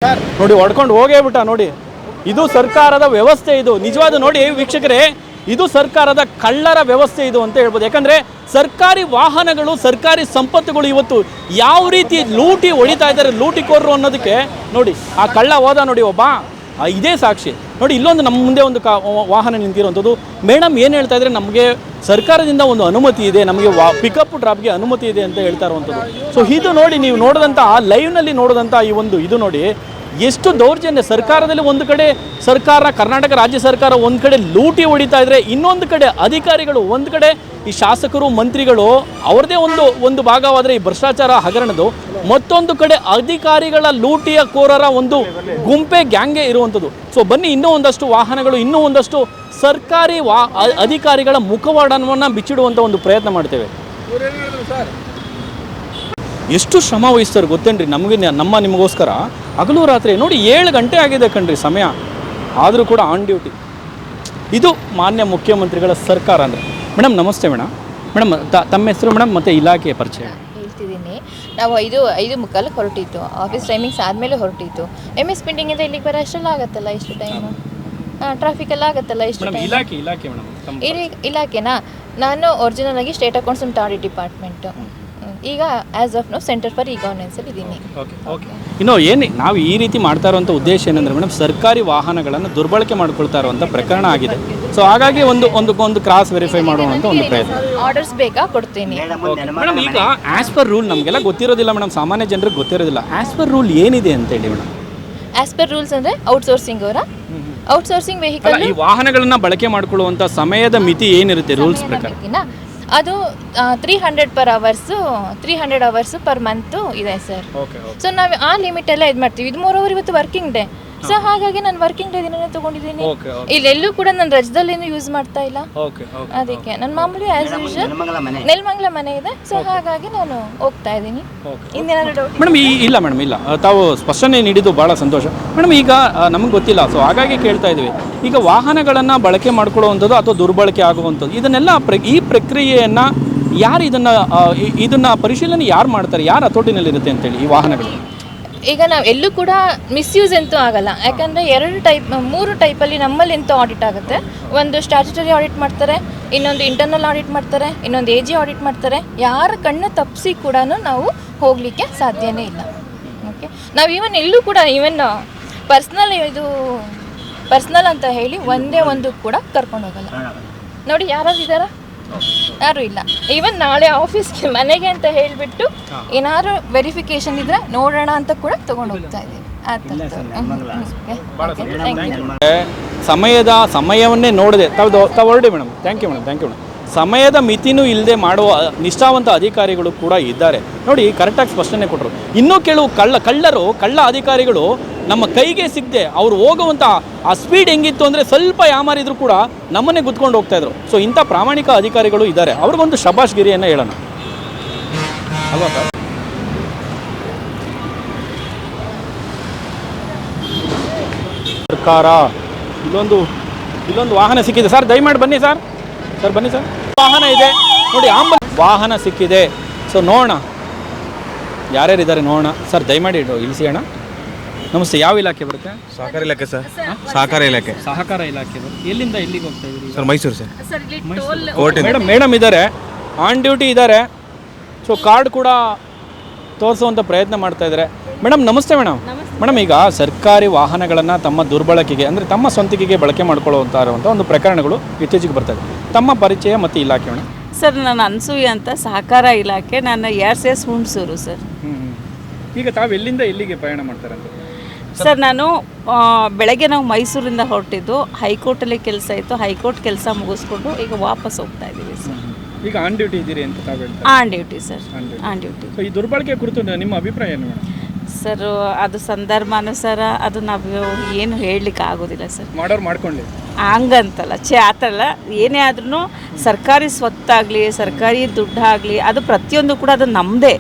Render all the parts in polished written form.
ನೋಡಿ ಹೊಡ್ಕೊಂಡು ಹೋಗೇ ಬಿಟ್ಟ ನೋಡಿ. ಇದು ಸರ್ಕಾರದ ವ್ಯವಸ್ಥೆ, ಇದು ನಿಜವಾದ ನೋಡಿ ವೀಕ್ಷಕರೇ, ಇದು ಸರ್ಕಾರದ ಕಳ್ಳರ ವ್ಯವಸ್ಥೆ ಇದು ಅಂತ ಹೇಳ್ಬೋದು. ಯಾಕಂದರೆ ಸರ್ಕಾರಿ ವಾಹನಗಳು, ಸರ್ಕಾರಿ ಸಂಪತ್ತುಗಳು ಇವತ್ತು ಯಾವ ರೀತಿ ಲೂಟಿ ಹೊಡಿತಾ ಇದ್ದಾರೆ, ಲೂಟಿಕೋರರು ಅನ್ನೋದಕ್ಕೆ ನೋಡಿ ಆ ಕಳ್ಳ ಹೋದ ನೋಡಿ ಒಬ್ಬ, ಇದೇ ಸಾಕ್ಷಿ ನೋಡಿ. ಇಲ್ಲೊಂದು ನಮ್ಮ ಮುಂದೆ ಒಂದು ವಾಹನ ನಿಂತಿರುವಂಥದ್ದು. ಮೇಡಮ್ ಏನು ಹೇಳ್ತಾ ಇದ್ದಾರೆ, ನಮಗೆ ಸರ್ಕಾರದಿಂದ ಒಂದು ಅನುಮತಿ ಇದೆ, ನಮಗೆ ಪಿಕಪ್ ಡ್ರಾಪ್ಗೆ ಅನುಮತಿ ಇದೆ ಅಂತ ಹೇಳ್ತಾ ಇರುವಂಥದ್ದು. ಸೊ ಇದು ನೋಡಿ, ನೀವು ನೋಡಿದಂಥ ಲೈವ್ನಲ್ಲಿ ನೋಡಿದಂಥ ಈ ಒಂದು ಇದು ನೋಡಿ ಎಷ್ಟು ದೌರ್ಜನ್ಯ. ಸರ್ಕಾರದಲ್ಲಿ ಒಂದು ಕಡೆ ಸರ್ಕಾರ, ಕರ್ನಾಟಕ ರಾಜ್ಯ ಸರ್ಕಾರ ಒಂದು ಕಡೆ ಲೂಟಿ ಹೊಡಿತಾ ಇದ್ರೆ, ಇನ್ನೊಂದು ಕಡೆ ಅಧಿಕಾರಿಗಳು, ಒಂದು ಕಡೆ ಈ ಶಾಸಕರು ಮಂತ್ರಿಗಳು ಅವ್ರದ್ದೇ ಒಂದು ಭಾಗವಾದರೆ ಈ ಭ್ರಷ್ಟಾಚಾರ ಹಗರಣದು, ಮತ್ತೊಂದು ಕಡೆ ಅಧಿಕಾರಿಗಳ ಲೂಟಿಯ ಕೋರರ ಒಂದು ಗುಂಪೆ ಗ್ಯಾಂಗೇ ಇರುವಂಥದ್ದು. ಸೊ ಬನ್ನಿ, ಇನ್ನೂ ಒಂದಷ್ಟು ವಾಹನಗಳು, ಇನ್ನೂ ಒಂದಷ್ಟು ಸರ್ಕಾರಿ ಅಧಿಕಾರಿಗಳ ಮುಖವಾಡವನ್ನು ಬಿಚ್ಚಿಡುವಂಥ ಒಂದು ಪ್ರಯತ್ನ ಮಾಡ್ತೇವೆ. ಎಷ್ಟು ಶ್ರಮ ವಹಿಸ್ತಾರೆ ಗೊತ್ತೇನ್ರಿ ನಮಗೆ, ನಿಮಗೋಸ್ಕರ ಹಗಲು ರಾತ್ರಿ ನೋಡಿ. 7 ಗಂಟೆ ಆಗಿದೆ ಕಣ್ರಿ ಸಮಯ, ಆದರೂ ಕೂಡ ಆನ್ ಡ್ಯೂಟಿ. ಇದು ಮಾನ್ಯ ಮುಖ್ಯಮಂತ್ರಿಗಳ ಸರ್ಕಾರ ಅಂದರೆ. ಮೇಡಮ್ ನಮಸ್ತೆ ಮೇಡಮ್. ತಮ್ಮ ಹೆಸರು ಮೇಡಮ್ ಮತ್ತು ಇಲಾಖೆಯ ಪರಿಚಯ ಹೇಳ್ತಿದ್ದೀನಿ. ನಾವು 5:45 ಹೊರಟಿತ್ತು, ಆಫೀಸ್ ಟೈಮಿಂಗ್ಸ್ ಆದಮೇಲೆ ಹೊರಟಿತ್ತು. MS ಪೇಂಟಿಂಗಿಂದ ಇಲ್ಲಿಗೆ ಬರೋ ಅಷ್ಟೆಲ್ಲ ಆಗುತ್ತಲ್ಲ, ಇಷ್ಟು ಟೈಮು ಟ್ರಾಫಿಕ್ ಎಲ್ಲ ಆಗುತ್ತಲ್ಲ ಇಷ್ಟು ಟೈಮ್. ಇಲಾಖೆನಾ? ನಾನು ಒರಿಜಿನಲ್ ಆಗಿ state accounts and audit department. ಈಗ as of now centre for ಗವರ್ನೆನ್ಸಲ್ಲಿ ಇದ್ದೀನಿ. ಇನ್ನು ಏನು ನಾವು ಈ ರೀತಿ ಮಾಡ್ತಾ ಇರುವಂಥ ಉದ್ದೇಶ ಏನಂದರೆ ಮೇಡಮ್, ಸರ್ಕಾರಿ ವಾಹನಗಳನ್ನು ದುರ್ಬಳಕೆ ಮಾಡ್ಕೊಳ್ತಾ ಇರುವಂಥ ಪ್ರಕರಣ ಆಗಿದೆ. ಸೊ ಹಾಗಾಗಿ ಒಂದು ಕ್ರಾಸ್ ವೆರಿಫೈ ಮಾಡುವಂಥ ಒಂದು ಪ್ರಯತ್ನ. ಆರ್ಡರ್ಸ್ ಬೇಕಾ ಕೊಡ್ತೀನಿ ಮೇಡಮ್. ಈಗ ಆ್ಯಸ್ ಪರ್ ರೂಲ್ ನಮಗೆಲ್ಲ ಗೊತ್ತಿರೋದಿಲ್ಲ ಮೇಡಮ್, ಸಾಮಾನ್ಯ ಜನರಿಗೆ ಗೊತ್ತಿರೋದಿಲ್ಲ. ಆ್ಯಸ್ ಪರ್ ರೂಲ್ ಏನಿದೆ ಅಂತ ಹೇಳಿ ಮೇಡಮ್. ಆ್ಯಸ್ ಪರ್ ರೂಲ್ಸ್ ಅಂದರೆ ಔಟ್ಸೋರ್ಸಿಂಗ್ ಔಟ್ಸೋರ್ಸಿಂಗ್ ವೆಹಿಕಲ್ ಈ ವಾಹನಗಳನ್ನು ಬಳಕೆ ಮಾಡಿಕೊಳ್ಳುವಂಥ ಸಮಯದ ಮಿತಿ ಏನಿರುತ್ತೆ ರೂಲ್ಸ್ ಪ್ರಕಾರ? ಅದು 300 ಅವರ್ಸು ಪರ್ ಮಂತು ಇದೆ ಸರ್. ಸೊ ನಾವು ಆ ಲಿಮಿಟ್ ಎಲ್ಲ ಇದು ಮಾಡ್ತೀವಿ. ಇದು ಮೋರೋವರ್ ಇವತ್ತು ವರ್ಕಿಂಗ್ ಡೇ, ಸೊ ಹಾಗಾಗಿ ನಾನು ವರ್ಕಿಂಗ್ ಡೇ ದಿನನೇ ತೊಗೊಂಡಿದ್ದೀನಿ. ಇಲ್ಲೆಲ್ಲೂ ಕೂಡ ನಾನು ರಜದಲ್ಲೇನು ಯೂಸ್ ಮಾಡ್ತಾ ಇಲ್ಲ. ಅದಕ್ಕೆ ನನ್ನ ಮಾಮೂಲಿ ಆ್ಯಸ್ ಯೂಶುವಲ್ ನೆಲಮಂಗಲ ಮನೆ ಇದೆ, ಸೊ ಹಾಗಾಗಿ ನಾನು ಹೋಗ್ತಾ ಇದ್ದೀನಿ. ಇನ್ನೇನಾದ್ರು ಡೌಟ್ ಮೇಡಮ್? ಇಲ್ಲ ಮೇಡಮ್, ಇಲ್ಲ, ತಾವು ಸ್ಪಷ್ಟನೆ ನೀಡಿದ್ದು ಭಾಳ ಸಂತೋಷ ಮೇಡಮ್. ಈಗ ನಮಗೆ ಗೊತ್ತಿಲ್ಲ, ಸೊ ಹಾಗಾಗಿ ಕೇಳ್ತಾ ಇದ್ದೀವಿ. ಈಗ ವಾಹನಗಳನ್ನು ಬಳಕೆ ಮಾಡ್ಕೊಳ್ಳುವಂಥದ್ದು ಅಥವಾ ದುರ್ಬಳಕೆ ಆಗುವಂಥದ್ದು, ಇದನ್ನೆಲ್ಲ ಈ ಪ್ರಕ್ರಿಯೆಯನ್ನು ಯಾರು ಇದನ್ನು ಪರಿಶೀಲನೆ ಯಾರು ಮಾಡ್ತಾರೆ, ಯಾರು ಹತೋಟಿನಲ್ಲಿರುತ್ತೆ ಅಂತೇಳಿ ಈ ವಾಹನಗಳು? ಈಗ ನಾವು ಎಲ್ಲೂ ಕೂಡ ಮಿಸ್ಯೂಸ್ ಅಂತೂ ಆಗಲ್ಲ. ಯಾಕಂದರೆ 3 ಟೈಪಲ್ಲಿ ನಮ್ಮಲ್ಲಿ ಎಂತೂ ಆಡಿಟ್ ಆಗುತ್ತೆ. ಒಂದು ಸ್ಟ್ಯಾಚ್ಯುಟರಿ ಆಡಿಟ್ ಮಾಡ್ತಾರೆ, ಇನ್ನೊಂದು ಇಂಟರ್ನಲ್ ಆಡಿಟ್ ಮಾಡ್ತಾರೆ, ಇನ್ನೊಂದು AG ಆಡಿಟ್ ಮಾಡ್ತಾರೆ. ಯಾರ ಕಣ್ಣು ತಪ್ಪಿಸಿ ಕೂಡ ನಾವು ಹೋಗಲಿಕ್ಕೆ ಸಾಧ್ಯನೇ ಇಲ್ಲ. ಓಕೆ, ನಾವು ಈವನ್ ಎಲ್ಲೂ ಕೂಡ ಪರ್ಸ್ನಲ್ ಅಂತ ಹೇಳಿ ಒಂದೇ ಒಂದು ಕೂಡ ಕರ್ಕೊಂಡು ಹೋಗಲ್ಲ. ನೋಡಿ, ಯಾರಾದ್ರು ಇದ್ದಾರಾ? ಯಾರೂ ಇಲ್ಲ. ಈವನ್ ನಾಳೆ ಆಫೀಸ್ಗೆ ಮನೆಗೆ ಅಂತ ಹೇಳಿಬಿಟ್ಟು ಏನಾದ್ರು ವೆರಿಫಿಕೇಶನ್ ಇದ್ರೆ ನೋಡೋಣ ಅಂತ ಕೂಡ ತಗೊಂಡು ಹೋಗ್ತಾ ಇದ್ದೀವಿ. ಸಮಯವನ್ನೇ ನೋಡದೆ ತಾವು ಹೊರಡಿ ಮೇಡಮ್. Thank you madam. ಸಮಯದ ಮಿತಿನೂ ಇಲ್ಲದೆ ಮಾಡುವ ನಿಷ್ಠಾವಂತ ಅಧಿಕಾರಿಗಳು ಕೂಡ ಇದ್ದಾರೆ ನೋಡಿ. ಕರೆಕ್ಟಾಗಿ ಸ್ಪಷ್ಟನೆ ಕೊಟ್ಟರು. ಇನ್ನೂ ಕೆಲವು ಕಳ್ಳ ಅಧಿಕಾರಿಗಳು ನಮ್ಮ ಕೈಗೆ ಸಿಗದೆ ಅವ್ರು ಹೋಗುವಂಥ ಆ ಸ್ಪೀಡ್ ಹೆಂಗಿತ್ತು ಅಂದರೆ ಸ್ವಲ್ಪ ಯಾಮಾರಿದ್ರು ಕೂಡ ನಮ್ಮನ್ನೇ ಗುದ್ಕೊಂಡು ಹೋಗ್ತಾಯಿದ್ರು. ಸೊ ಇಂಥ ಪ್ರಾಮಾಣಿಕ ಅಧಿಕಾರಿಗಳು ಇದ್ದಾರೆ, ಅವ್ರಿಗೊಂದು ಶಬಾಷ್ಗಿರಿಯನ್ನು ಹೇಳೋಣ ಅಲ್ವಾ ಸರ್? ಸರ್ಕಾರ ಇಲ್ಲೊಂದು ವಾಹನ ಸಿಕ್ಕಿದೆ ಸರ್, ದಯಮಾಡಿ ಬನ್ನಿ ಸರ್. ಬನ್ನಿ ಸರ್, ವಾಹನ ಇದೆ ನೋಡಿ, ವಾಹನ ಸಿಕ್ಕಿದೆ. ಸೊ ನೋಡೋಣ ಯಾರ್ಯಾರಿದ್ದಾರೆ ನೋಡೋಣ ಸರ್, ದಯಮಾಡಿ ಇಳಿಸಿ ಅಣ್ಣ. ನಮಸ್ತೆ, ಯಾವ ಇಲಾಖೆ ಬರುತ್ತೆ? ಸಹಕಾರ ಇಲಾಖೆ ಸರ್. ಸಹಕಾರ ಇಲಾಖೆ ಎಲ್ಲಿಂದ ಎಲ್ಲಿಗೆ ಹೋಗ್ತಾ ಇದ್ದೀರಿ ಸರ್? ಮೈಸೂರು ಸರ್. ಮೇಡಮ್ ಇದ್ದಾರೆ, ಆನ್ ಡ್ಯೂಟಿ ಇದ್ದಾರೆ. ಸೊ ಕಾರ್ಡ್ ಕೂಡ ತೋರಿಸುವಂಥ ಪ್ರಯತ್ನ ಮಾಡ್ತಾ ಇದ್ದಾರೆ. ಮೇಡಮ್ ನಮಸ್ತೆ ಮೇಡಮ್. ಈಗ ಸರ್ಕಾರಿ ವಾಹನಗಳನ್ನು ತಮ್ಮ ದುರ್ಬಳಕೆಗೆ ಅಂದರೆ ತಮ್ಮ ಸ್ವಂತಿಕೆಗೆ ಬಳಕೆ ಮಾಡ್ಕೊಳ್ಳುವಂಥ ಒಂದು ಪ್ರಕರಣಗಳು ಇತ್ತೀಚೆಗೆ ಬರ್ತದೆ. ತಮ್ಮ ಪರಿಚಯ ಮತ್ತು ಇಲಾಖೆ ಮೇಡಮ್? ಸರ್, ನಾನು ಅನ್ಸೂಯ ಅಂತ, ಸಹಕಾರ ಇಲಾಖೆ. ನನ್ನ ARCS ಹುಣಸೂರು ಸರ್. ಈಗ ತಾವು ಎಲ್ಲಿಂದ ಎಲ್ಲಿಗೆ ಪ್ರಯಾಣ ಮಾಡ್ತಾರೆ ಅಂತ? ಸರ್, ನಾನು ಬೆಳಗ್ಗೆ ನಾವು ಮೈಸೂರಿಂದ ಹೊರಟಿದ್ದು, ಹೈಕೋರ್ಟಲ್ಲಿ ಕೆಲಸ ಇತ್ತು, ಹೈಕೋರ್ಟ್ ಕೆಲಸ ಮುಗಿಸ್ಕೊಂಡು ಈಗ ವಾಪಸ್ ಹೋಗ್ತಾ ಇದ್ದೀವಿ ಸರ್. ಈಗ ಆನ್ ಡ್ಯೂಟಿ ಇದ್ದೀರಿ ಅಂತ ತಾವು ಹೇಳ್ತಾರೆ? On duty sir, on duty. ಈ ದುರ್ಬಳಕೆ ಕುರಿತು ನಿಮ್ಮ ಅಭಿಪ್ರಾಯ ಏನು ಮೇಡಮ್? ಸರ್, ಅದು ಸಂದರ್ಭಾನುಸಾರ ಅದು ನಾವು ಏನು ಹೇಳಲಿಕ್ಕೆ ಆಗೋದಿಲ್ಲ ಸರ್. ಮಾಡೋರು ಮಾಡ್ಕೊಳ್ಳಿ ಹಂಗಂತಲ್ಲ, ಆ ಥರ ಅಲ್ಲ. ಏನೇ ಆದ್ರೂ ಸರ್ಕಾರಿ ಸ್ವತ್ತಾಗಲಿ, ಸರ್ಕಾರಿ ದುಡ್ಡಾಗಲಿ, ಅದು ಪ್ರತಿಯೊಂದು ಕೂಡ ಅದು ನಮ್ಮದೇ,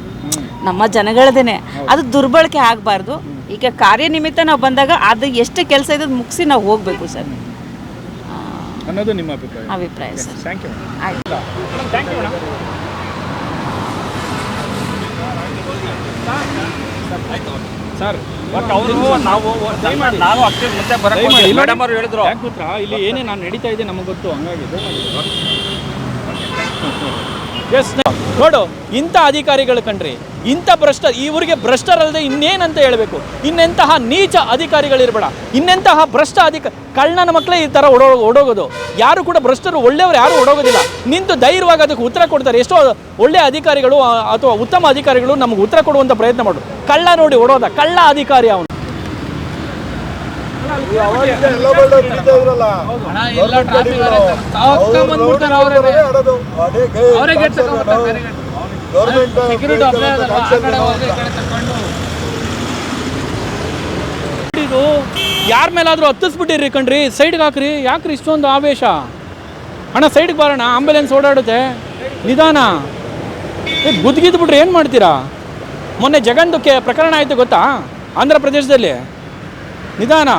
ನಮ್ಮ ಜನಗಳದೇನೆ. ಅದು ದುರ್ಬಳಕೆ ಆಗಬಾರ್ದು. ಈಗ ಕಾರ್ಯನಿಮಿತ್ತ ನಾವು ಬಂದಾಗ ಅದು ಎಷ್ಟು ಕೆಲಸ ಇದೆ ಮುಗಿಸಿ ನಾವು ಹೋಗಬೇಕು ಸರ್ ಅನ್ನೋದು ನಿಮ್ಮ ಅಭಿಪ್ರಾಯ ಸರ್. Thank you. ಆಯ್ತು, ಥ್ಯಾಂಕ್ ಯು ಮೇಡಮ್. ಸರ್ ನಾನು ಅಷ್ಟೇ ಮುಂದೆ ಮೇಡಮ್ ಅವರು ಹೇಳಿದ್ರು. ಯಾಕೆ ಗೊತ್ತಾ, ಇಲ್ಲಿ ಏನೇ ನಾನು ನಡೀತಾ ಇದೆ ನಮಗೆ ಗೊತ್ತು, ಹಂಗಾಗಿದೆ. ಎಸ್ ನೋಡು, ಇಂಥ ಅಧಿಕಾರಿಗಳು ಕಣ್ರಿ, ಇಂಥ ಇವರಿಗೆ ಭ್ರಷ್ಟರಲ್ಲದೆ ಇನ್ನೇನಂತ ಹೇಳಬೇಕು. ಇನ್ನೆಂತಹ ನೀಚ ಅಧಿಕಾರಿಗಳಿರ್ಬೇಡ, ಇನ್ನೆಂತಹ ಭ್ರಷ್ಟ ಕಳ್ಳನ ಮಕ್ಕಳೇ ಈ ಥರ ಓಡೋಗೋದು. ಯಾರು ಕೂಡ ಭ್ರಷ್ಟರು, ಒಳ್ಳೆಯವರು ಯಾರು ಓಡೋಗೋದಿಲ್ಲ. ನಿಂತು ಧೈರ್ಯವಾಗಿ ಅದಕ್ಕೆ ಉತ್ತರ ಕೊಡ್ತಾರೆ. ಎಷ್ಟೋ ಒಳ್ಳೆಯ ಅಧಿಕಾರಿಗಳು ಅಥವಾ ಉತ್ತಮ ಅಧಿಕಾರಿಗಳು ನಮಗೆ ಉತ್ತರ ಕೊಡುವಂಥ ಪ್ರಯತ್ನ ಮಾಡು. ಕಳ್ಳ ನೋಡಿ ಓಡೋದ, ಕಳ್ಳ ಅಧಿಕಾರಿ ಅವನು. ಇದು ಯಾರ ಮೇಲಾದ್ರೂ ಹತ್ತಿಸ್ಬಿಟ್ಟಿರಿ ಕಣ್ರಿ, ಸೈಡ್ಗೆ ಹಾಕ್ರಿ. ಯಾಕ್ರಿ ಇಷ್ಟೊಂದು ಆವೇಶ? ಅಣ್ಣ ಸೈಡ್ಗೆ ಬರೋಣ, ಆಂಬುಲೆನ್ಸ್ ಓಡಾಡುತ್ತೆ, ನಿಧಾನ. ಗುದ್ಗಿದ್ ಬಿಟ್ರೆ ಏನು ಮಾಡ್ತೀರಾ? ಮೊನ್ನೆ ಜಗಂದು ಪ್ರಕರಣ ಆಯಿತು ಗೊತ್ತಾ, ಆಂಧ್ರ ಪ್ರದೇಶದಲ್ಲಿ. ನಿಧಾನ.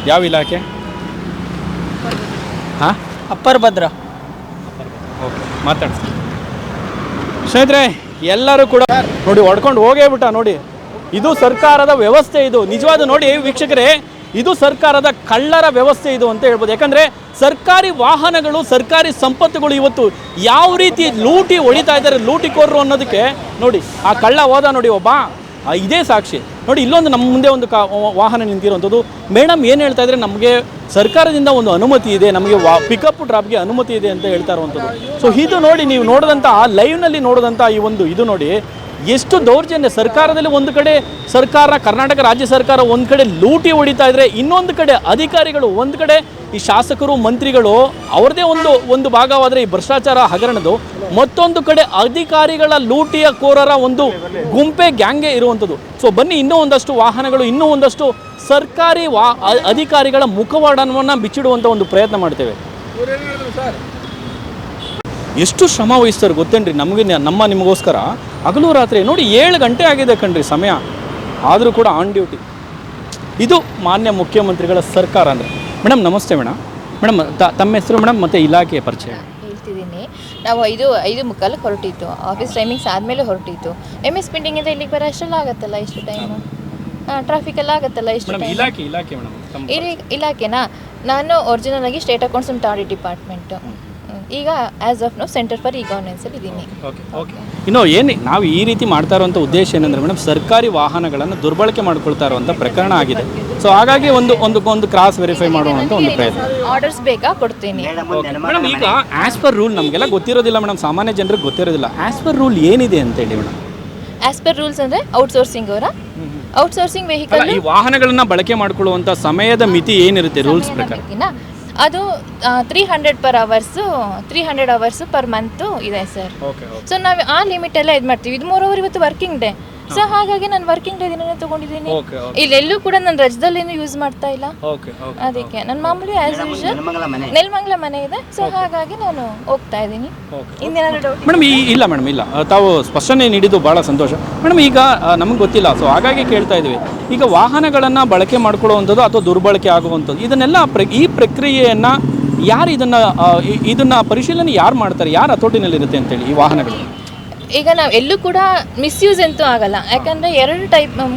ಯಾವ ಇಲಾಖೆ? ಹಾಂ, ಅಪ್ಪರ್ ಭದ್ರ. ಓಕೆ, ಮಾತಾಡ್ಸಿ ಸ್ನೇಹಿತರೆ. ಎಲ್ಲರೂ ಕೂಡ ನೋಡಿ ಹೊಡ್ಕೊಂಡು ಹೋಗೇ ಬಿಟ್ಟ ನೋಡಿ. ಇದು ಸರ್ಕಾರದ ವ್ಯವಸ್ಥೆ. ಇದು ನಿಜವಾದ ನೋಡಿ ವೀಕ್ಷಕರೇ, ಇದು ಸರ್ಕಾರದ ಕಳ್ಳರ ವ್ಯವಸ್ಥೆ ಇದು ಅಂತ ಹೇಳ್ಬೋದು. ಯಾಕಂದರೆ ಸರ್ಕಾರಿ ವಾಹನಗಳು, ಸರ್ಕಾರಿ ಸಂಪತ್ತುಗಳು ಇವತ್ತು ಯಾವ ರೀತಿ ಲೂಟಿ ಹೊಡಿತಾ ಇದ್ದಾರೆ, ಲೂಟಿಕೋರರು ಅನ್ನೋದಕ್ಕೆ ನೋಡಿ. ಆ ಕಳ್ಳ ಹೋದ ನೋಡಿ ಒಬ್ಬ, ಇದೇ ಸಾಕ್ಷಿ ನೋಡಿ. ಇಲ್ಲೊಂದು ನಮ್ಮ ಮುಂದೆ ಒಂದು ವಾಹನ ನಿಂತಿರುವಂಥದ್ದು. ಮೇಡಮ್ ಏನು ಹೇಳ್ತಾ ಇದ್ದಾರೆ, ನಮಗೆ ಸರ್ಕಾರದಿಂದ ಒಂದು ಅನುಮತಿ ಇದೆ, ನಮಗೆ ಪಿಕಪ್ ಡ್ರಾಪ್ಗೆ ಅನುಮತಿ ಇದೆ ಅಂತ ಹೇಳ್ತಾ ಇರುವಂಥದ್ದು. ಸೊ ಇದು ನೋಡಿ, ನೀವು ನೋಡಿದಂಥ ಲೈವ್ನಲ್ಲಿ ನೋಡಿದಂಥ ಈ ಒಂದು ಇದು ನೋಡಿ, ಎಷ್ಟು ದೌರ್ಜನ್ಯ. ಸರ್ಕಾರದಲ್ಲಿ ಒಂದು ಕಡೆ ಸರ್ಕಾರ, ಕರ್ನಾಟಕ ರಾಜ್ಯ ಸರ್ಕಾರ ಒಂದು ಕಡೆ ಲೂಟಿ ಹೊಡಿತಾ ಇದ್ರೆ, ಇನ್ನೊಂದು ಕಡೆ ಅಧಿಕಾರಿಗಳು, ಒಂದು ಕಡೆ ಈ ಶಾಸಕರು ಮಂತ್ರಿಗಳು ಅವ್ರದ್ದೇ ಒಂದು ಭಾಗವಾದರೆ ಈ ಭ್ರಷ್ಟಾಚಾರ ಹಗರಣದು, ಮತ್ತೊಂದು ಕಡೆ ಅಧಿಕಾರಿಗಳ ಲೂಟಿಯ ಕೋರರ ಒಂದು ಗುಂಪೆ ಗ್ಯಾಂಗೆ ಇರುವಂಥದ್ದು. ಸೊ ಬನ್ನಿ, ಇನ್ನೂ ಒಂದಷ್ಟು ವಾಹನಗಳು, ಇನ್ನೂ ಒಂದಷ್ಟು ಸರ್ಕಾರಿ ಅಧಿಕಾರಿಗಳ ಮುಖವಾಡವನ್ನು ಬಿಚ್ಚಿಡುವಂಥ ಒಂದು ಪ್ರಯತ್ನ ಮಾಡ್ತೇವೆ. ಎಷ್ಟು ಶ್ರಮ ವಹಿಸ್ತಾರೆ ಗೊತ್ತೇನ್ರಿ ನಿಮಗೋಸ್ಕರ ಹಗಲು ರಾತ್ರಿ. ನೋಡಿ 7 ಗಂಟೆ ಆಗಿದೆ ಕಣ್ರಿ ಸಮಯ, ಆದರೂ ಕೂಡ ಆನ್ ಡ್ಯೂಟಿ. ಇದು ಮಾನ್ಯ ಮುಖ್ಯಮಂತ್ರಿಗಳ ಸರ್ಕಾರ ಅಂದರೆ. ಮೇಡಮ್ ನಮಸ್ತೆ ಮೇಡಮ್ ತಮ್ಮ ಹೆಸರು ಮೇಡಮ್ ಮತ್ತು ಇಲಾಖೆಯ ಪರಿಚಯ ಹೇಳ್ತಿದ್ದೀನಿ. ನಾವು 5:45 ಹೊರಟಿತ್ತು, ಆಫೀಸ್ ಟೈಮಿಂಗ್ಸ್ ಆದಮೇಲೆ ಹೊರಟಿತ್ತು. MS ಪೇಂಟಿಂಗಿಂದ ಇಲ್ಲಿಗೆ ಬರೋ ಅಷ್ಟೆಲ್ಲ ಆಗುತ್ತಲ್ಲ, ಇಷ್ಟು ಟೈಮು ಟ್ರಾಫಿಕ್ ಎಲ್ಲ ಆಗುತ್ತಲ್ಲ, ಇಷ್ಟು ಟೈಮ್. ಇಲಾಖೆ ಮೇಡಮ್ ಇಲಾಖೆನಾ? ನಾನು ಒರಿಜಿನಲ್ ಆಗಿ state accounts and audit department. ಈಗ as of now centre for ಗವರ್ನೆನ್ಸಲ್ಲಿ ಇದ್ದೀನಿ. ಓಕೆ. ಇನ್ನು ಏನು ನಾವು ಈ ರೀತಿ ಮಾಡ್ತಾ ಇರುವಂಥ ಉದ್ದೇಶ ಏನಂದರೆ ಮೇಡಮ್, ಸರ್ಕಾರಿ ವಾಹನಗಳನ್ನು ದುರ್ಬಳಕೆ ಮಾಡ್ಕೊಳ್ತಾ ಇರುವಂಥ ಪ್ರಕರಣ ಆಗಿದೆ. ಸೊ ಹಾಗಾಗಿ ಒಂದು ಕ್ರಾಸ್ ವೆರಿಫೈ ಮಾಡುವಂಥ ಒಂದು ಪ್ರಯತ್ನ. ಆರ್ಡರ್ಸ್ ಬೇಕಾ ಕೊಡ್ತೀನಿ ಮೇಡಮ್. ಈಗ ಆ್ಯಸ್ ಪರ್ ರೂಲ್ ನಮಗೆಲ್ಲ ಗೊತ್ತಿರೋದಿಲ್ಲ ಮೇಡಮ್, ಸಾಮಾನ್ಯ ಜನರಿಗೆ ಗೊತ್ತಿರೋದಿಲ್ಲ. ಆ್ಯಸ್ ಪರ್ ರೂಲ್ ಏನಿದೆ ಅಂತೇಳಿ ಮೇಡಮ್? ಆ್ಯಸ್ ಪರ್ ರೂಲ್ಸ್ ಅಂದರೆ ಔಟ್ಸೋರ್ಸಿಂಗ್ ವೆಹಿಕಲ್, ಈ ವಾಹನಗಳನ್ನು ಬಳಕೆ ಮಾಡಿಕೊಳ್ಳುವಂಥ ಸಮಯದ ಮಿತಿ ಏನಿರುತ್ತೆ ರೂಲ್ಸ್ ಪ್ರಕಾರ? ಅದು 300 ಅವರ್ಸ್ ಪರ್ ಮಂತು ಇದೆ ಸರ್. ಸೊ ನಾವು ಆ ಲಿಮಿಟೆಲ್ಲ ಇದು ಮಾಡ್ತೀವಿ. ಇದು 3 ಇವತ್ತು ವರ್ಕಿಂಗ್ ಡೇ. ಸೊ ಹಾಗಾಗಿ ನಾನು ವರ್ಕಿಂಗ್ ಡೇ ದಿನನೇ ತೊಗೊಂಡಿದ್ದೀನಿ. ಇಲ್ಲೆಲ್ಲೂ ಕೂಡ ನಾನು ರಜದಲ್ಲೇನು ಯೂಸ್ ಮಾಡ್ತಾ ಇಲ್ಲ. ಅದಕ್ಕೆ ನಾನು ಮಾಮೂಲಿ ಆ್ಯಸ್ ಯೂಶುವಲ್ ನೆಲಮಂಗಲ ಮನೆ ಇದೆ. ಸೊ ಹಾಗಾಗಿ ನಾನು ಹೋಗ್ತಾ ಇದ್ದೀನಿ. ಇನ್ನೇನಾದ್ರು ಡೌಟ್ ಮೇಡಮ್? ಇಲ್ಲ ಮೇಡಮ್, ಇಲ್ಲ. ತಾವು ಸ್ಪಷ್ಟನೆ ನೀಡಿದ್ದು ಭಾಳ ಸಂತೋಷ ಮೇಡಮ್. ಈಗ ನಮಗೆ ಗೊತ್ತಿಲ್ಲ, ಸೊ ಹಾಗಾಗಿ ಕೇಳ್ತಾ ಇದ್ವಿ. ಈಗ ವಾಹನಗಳನ್ನು ಬಳಕೆ ಮಾಡ್ಕೊಳ್ಳುವಂಥದ್ದು ಅಥವಾ ದುರ್ಬಳಕೆ ಆಗುವಂಥದ್ದು, ಇದನ್ನೆಲ್ಲ ಈ ಪ್ರಕ್ರಿಯೆಯನ್ನು ಯಾರು ಇದನ್ನು ಪರಿಶೀಲನೆ ಯಾರು ಮಾಡ್ತಾರೆ, ಯಾರು ಹತೋಟಿನಲ್ಲಿರುತ್ತೆ ಅಂತೇಳಿ ಈ ವಾಹನಗಳು? ಈಗ ನಾವು ಎಲ್ಲೂ ಕೂಡ ಮಿಸ್ಯೂಸ್ ಅಂತೂ ಆಗಲ್ಲ. ಯಾಕಂದರೆ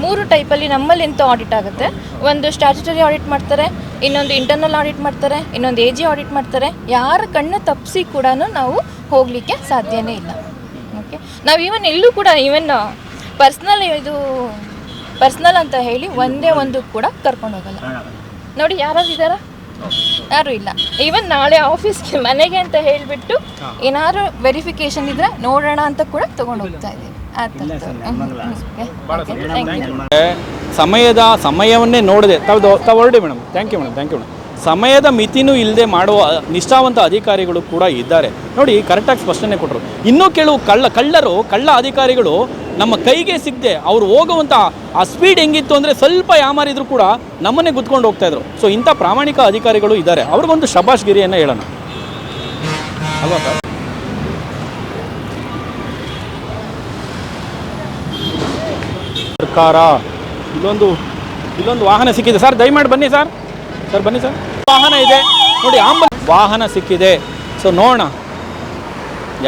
3 ಟೈಪಲ್ಲಿ ನಮ್ಮಲ್ಲಿ ಎಂತೂ ಆಡಿಟ್ ಆಗುತ್ತೆ. ಒಂದು ಸ್ಟ್ಯಾಚ್ಯುಟರಿ ಆಡಿಟ್ ಮಾಡ್ತಾರೆ, ಇನ್ನೊಂದು ಇಂಟರ್ನಲ್ ಆಡಿಟ್ ಮಾಡ್ತಾರೆ, ಇನ್ನೊಂದು AG ಆಡಿಟ್ ಮಾಡ್ತಾರೆ. ಯಾರ ಕಣ್ಣು ತಪ್ಪಿಸಿ ಕೂಡ ನಾವು ಹೋಗಲಿಕ್ಕೆ ಸಾಧ್ಯನೇ ಇಲ್ಲ. ಓಕೆ, ನಾವು ಎಲ್ಲೂ ಕೂಡ ಪರ್ಸ್ನಲ್ ಅಂತ ಹೇಳಿ ಒಂದೇ ಒಂದು ಕೂಡ ಕರ್ಕೊಂಡು ಹೋಗಲ್ಲ. ನೋಡಿ ಯಾರಾದ್ರು ಇದ್ದಾರಾ? ಯಾರು ಇಲ್ಲ. ಈವನ್ ನಾಳೆ ಆಫೀಸ್ಗೆ ಮನೆಗೆ ಅಂತ ಹೇಳಿಬಿಟ್ಟು ಏನಾದ್ರು ವೆರಿಫಿಕೇಶನ್ ಇದ್ರೆ ನೋಡೋಣ ಅಂತ ಕೂಡ ತಗೊಂಡು ಹೋಗ್ತಾ ಇದ್ದೀವಿ. ಸಮಯವನ್ನೇ ನೋಡದೆ ತಾವು ಹೊರಡಿ ಮೇಡಮ್. Thank you madam. ಸಮಯದ ಮಿತಿನೂ ಇಲ್ಲದೆ ಮಾಡುವ ನಿಷ್ಠಾವಂತ ಅಧಿಕಾರಿಗಳು ಕೂಡ ಇದ್ದಾರೆ ನೋಡಿ. ಕರೆಕ್ಟಾಗಿ ಸ್ಪಷ್ಟನೆ ಕೊಟ್ಟರು. ಇನ್ನೂ ಕೆಲವು ಕಳ್ಳ ಅಧಿಕಾರಿಗಳು ನಮ್ಮ ಕೈಗೆ ಸಿಗದೆ ಅವ್ರು ಹೋಗುವಂಥ ಆ ಸ್ಪೀಡ್ ಹೆಂಗಿತ್ತು ಅಂದರೆ ಸ್ವಲ್ಪ ಯಾಮಾರಿದ್ರು ಕೂಡ ನಮ್ಮನ್ನೇ ಗುದ್ಕೊಂಡು ಹೋಗ್ತಾಯಿದ್ರು. ಸೊ ಇಂಥ ಪ್ರಾಮಾಣಿಕ ಅಧಿಕಾರಿಗಳು ಇದ್ದಾರೆ, ಅವ್ರಿಗೊಂದು ಶಬಾಷ್ಗಿರಿಯನ್ನು ಹೇಳೋಣ ಅಲ್ವಾ ಸರ್? ಸರ್ಕಾರ ಇಲ್ಲೊಂದು ವಾಹನ ಸಿಕ್ಕಿದೆ ಸರ್, ದಯಮಾಡಿ ಬನ್ನಿ ಸರ್. ಬನ್ನಿ ಸರ್, ವಾಹನ ಇದೆ ನೋಡಿ, ವಾಹನ ಸಿಕ್ಕಿದೆ. ಸೊ ನೋಡೋಣ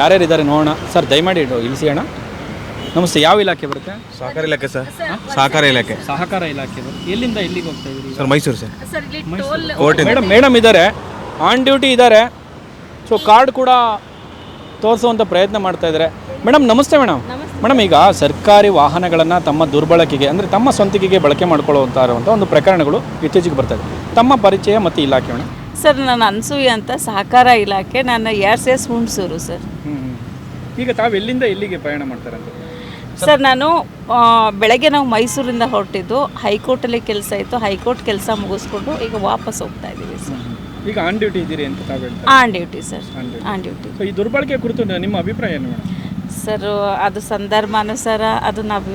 ಯಾರ್ಯಾರಿದ್ದಾರೆ ನೋಡೋಣ ಸರ್, ದಯಮಾಡಿ ಇಳಿಸಿ ಅಣ್ಣ. ನಮಸ್ತೆ, ಯಾವ ಇಲಾಖೆ ಬರುತ್ತೆ? ಸಹಕಾರ ಇಲಾಖೆ ಸರ್. ಸಹಕಾರ ಇಲಾಖೆ. ಸಹಕಾರ ಇಲಾಖೆ ಬರುತ್ತೆ. ಎಲ್ಲಿಂದ ಎಲ್ಲಿಗೆ ಹೋಗ್ತಾ ಇದ್ದೀರಿ? Sir Mysuru sir. ಮೇಡಮ್ ಇದ್ದಾರೆ, ಆನ್ ಡ್ಯೂಟಿ ಇದ್ದಾರೆ. ಸೊ ಕಾರ್ಡ್ ಕೂಡ ತೋರಿಸುವಂಥ ಪ್ರಯತ್ನ ಮಾಡ್ತಾ ಇದ್ದಾರೆ. ಮೇಡಮ್ ನಮಸ್ತೆ. ಮೇಡಮ್ ಈಗ ಸರ್ಕಾರಿ ವಾಹನಗಳನ್ನು ತಮ್ಮ ದುರ್ಬಳಕೆಗೆ ಅಂದರೆ ತಮ್ಮ ಸ್ವಂತಿಕೆಗೆ ಬಳಕೆ ಮಾಡ್ಕೊಳ್ಳುವಂಥ ಇರುವಂಥ ಒಂದು ಪ್ರಕರಣಗಳು ಇತ್ತೀಚೆಗೆ ಬರ್ತಾ ಇದೆ. ತಮ್ಮ ಪರಿಚಯ ಮತ್ತು ಇಲಾಖೆ ಮೇಡಮ್? ಸರ್ ನಾನು ಅನ್ಸೂಯ ಅಂತ ಸಹಕಾರ ಇಲಾಖೆ, ನನ್ನ ಎಸ್ ಹುಣಸೂರು ಸರ್. ಈಗ ತಾವು ಎಲ್ಲಿಂದ ಎಲ್ಲಿಗೆ ಪ್ರಯಾಣ ಮಾಡ್ತಾರೆ ಅಂತ? ಸರ್ ನಾನು ಬೆಳಗ್ಗೆ ನಾವು ಮೈಸೂರಿಂದ ಹೊರಟಿದ್ದು, ಹೈಕೋರ್ಟಲ್ಲಿ ಕೆಲಸ ಇತ್ತು, ಹೈಕೋರ್ಟ್ ಕೆಲಸ ಮುಗಿಸ್ಕೊಂಡು ಈಗ ವಾಪಸ್ ಹೋಗ್ತಾ ಇದ್ದೀವಿ ಸರ್. ಈಗ ಆನ್ ಡ್ಯೂಟಿ ಇದ್ದೀರಿ ಅಂತ ತಾವು ಹೇಳ್ತಾರೆ? On duty sir, on duty. So ಈ ದುರ್ಬಳಕೆ ಕುರಿತು ನಿಮ್ಮ ಅಭಿಪ್ರಾಯ ಏನು ಮೇಡಮ್? ಸರ್ ಅದು ಸಂದರ್ಭಾನುಸಾರ ಅದು ನಾವು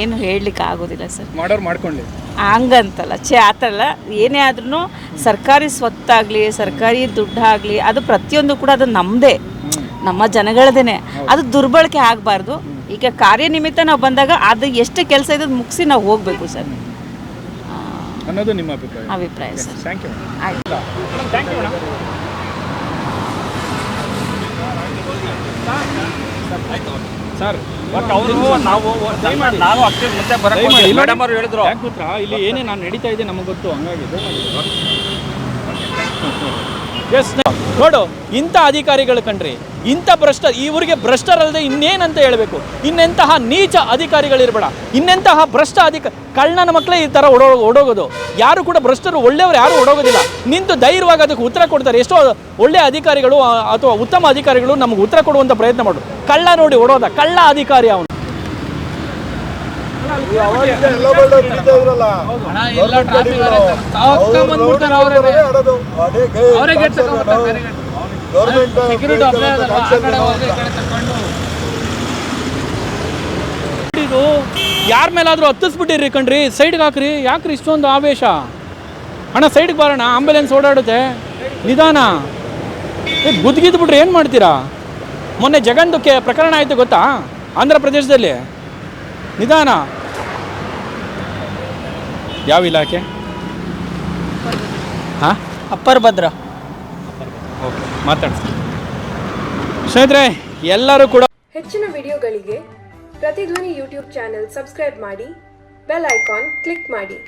ಏನು ಹೇಳಲಿಕ್ಕೆ ಆಗೋದಿಲ್ಲ ಸರ್. ಮಾಡೋರು ಮಾಡ್ಕೊಳ್ಳಿ ಹಂಗಂತಲ್ಲ, ಆ ಥರ ಅಲ್ಲ. ಏನೇ ಆದ್ರೂ ಸರ್ಕಾರಿ ಸ್ವತ್ತಾಗಲಿ, ಸರ್ಕಾರಿ ದುಡ್ಡಾಗಲಿ, ಅದು ಪ್ರತಿಯೊಂದು ಕೂಡ ಅದು ನಮ್ಮದೇ, ನಮ್ಮ ಜನಗಳದೇನೆ. ಅದು ದುರ್ಬಳಕೆ ಆಗಬಾರ್ದು. ಈಗ ಕಾರ್ಯನಿಮಿತ್ತ ನಾವು ಬಂದಾಗ ಅದು ಎಷ್ಟು ಕೆಲಸ ಇದೆ ಮುಗಿಸಿ ನಾವು ಹೋಗಬೇಕು ಸರ್ ಅನ್ನೋದು ನಿಮ್ಮ ಅಭಿಪ್ರಾಯ ಸರ್. Thank you. ಆಯ್ತು, ಥ್ಯಾಂಕ್ ಯು ಮೇಡಮ್. ಸರ್ ನಾನು ಅಷ್ಟೇ ಮುಂದೆ ಬರಕ್ಕೆ ಮೇಡಮ್ ಅವರು ಹೇಳಿದ್ರು. ಯಾಕೆ ಗೊತ್ತಾ, ಇಲ್ಲಿ ಏನೇ ನಾನು ನಡೀತಾ ಇದೆ ನಮಗೆ ಗೊತ್ತು, ಹಂಗಾಗಿದೆ. ಎಸ್ ನೋಡು, ಇಂಥ ಅಧಿಕಾರಿಗಳು ಕಣ್ರಿ, ಇಂಥ ಇವರಿಗೆ ಭ್ರಷ್ಟರಲ್ಲದೆ ಇನ್ನೇನಂತ ಹೇಳಬೇಕು. ಇನ್ನೆಂತಹ ನೀಚ ಅಧಿಕಾರಿಗಳಿರ್ಬೇಡ, ಇನ್ನೆಂತಹ ಭ್ರಷ್ಟ ಕಳ್ಳನ ಮಕ್ಕಳೇ ಈ ಥರ ಓಡೋಗೋದು. ಯಾರು ಕೂಡ ಭ್ರಷ್ಟರು, ಒಳ್ಳೆಯವರು ಯಾರು ಓಡೋಗೋದಿಲ್ಲ. ನಿಂತು ಧೈರ್ಯವಾಗಿ ಅದಕ್ಕೆ ಉತ್ತರ ಕೊಡ್ತಾರೆ. ಎಷ್ಟೋ ಒಳ್ಳೆಯ ಅಧಿಕಾರಿಗಳು ಅಥವಾ ಉತ್ತಮ ಅಧಿಕಾರಿಗಳು ನಮಗೆ ಉತ್ತರ ಕೊಡುವಂಥ ಪ್ರಯತ್ನ ಮಾಡು. ಕಳ್ಳ ನೋಡಿ ಓಡೋದ, ಕಳ್ಳ ಅಧಿಕಾರಿ ಅವನು. ಇದು ಯಾರ ಮೇಲಾದ್ರೂ ಹತ್ತಿಸ್ಬಿಟ್ಟಿರಿ ಕಣ್ರಿ, ಸೈಡ್ಗೆ ಹಾಕ್ರಿ. ಯಾಕ್ರಿ ಇಷ್ಟೊಂದು ಆವೇಶ? ಅಣ್ಣ ಸೈಡ್ಗೆ ಬರೋಣ, ಆಂಬುಲೆನ್ಸ್ ಓಡಾಡುತ್ತೆ, ನಿಧಾನ. ಗುದ್ಗಿದ್ದು ಬಿಟ್ರೆ ಏನು ಮಾಡ್ತೀರಾ? ಮೊನ್ನೆ ಜಗನ್ದು ಪ್ರಕರಣ ಆಯಿತು ಗೊತ್ತಾ, ಆಂಧ್ರ ಪ್ರದೇಶದಲ್ಲಿ. ನಿಧಾನ. ಯಾವ ಇಲಾಖೆ? ಹಾಂ, ಅಪ್ಪರ್ ಭದ್ರ. ಓಕೆ, ಮಾತಾಡ್ತೀನಿ ಸ್ನೇಹಿತರೆ. ಎಲ್ಲರೂ ಕೂಡ ಹೆಚ್ಚಿನ ವಿಡಿಯೋಗಳಿಗೆ ಪ್ರತಿಧ್ವನಿ ಯೂಟ್ಯೂಬ್ ಚಾನೆಲ್ ಸಬ್ಸ್ಕ್ರೈಬ್ ಮಾಡಿ, ಬೆಲ್ ಐಕಾನ್ ಕ್ಲಿಕ್ ಮಾಡಿ.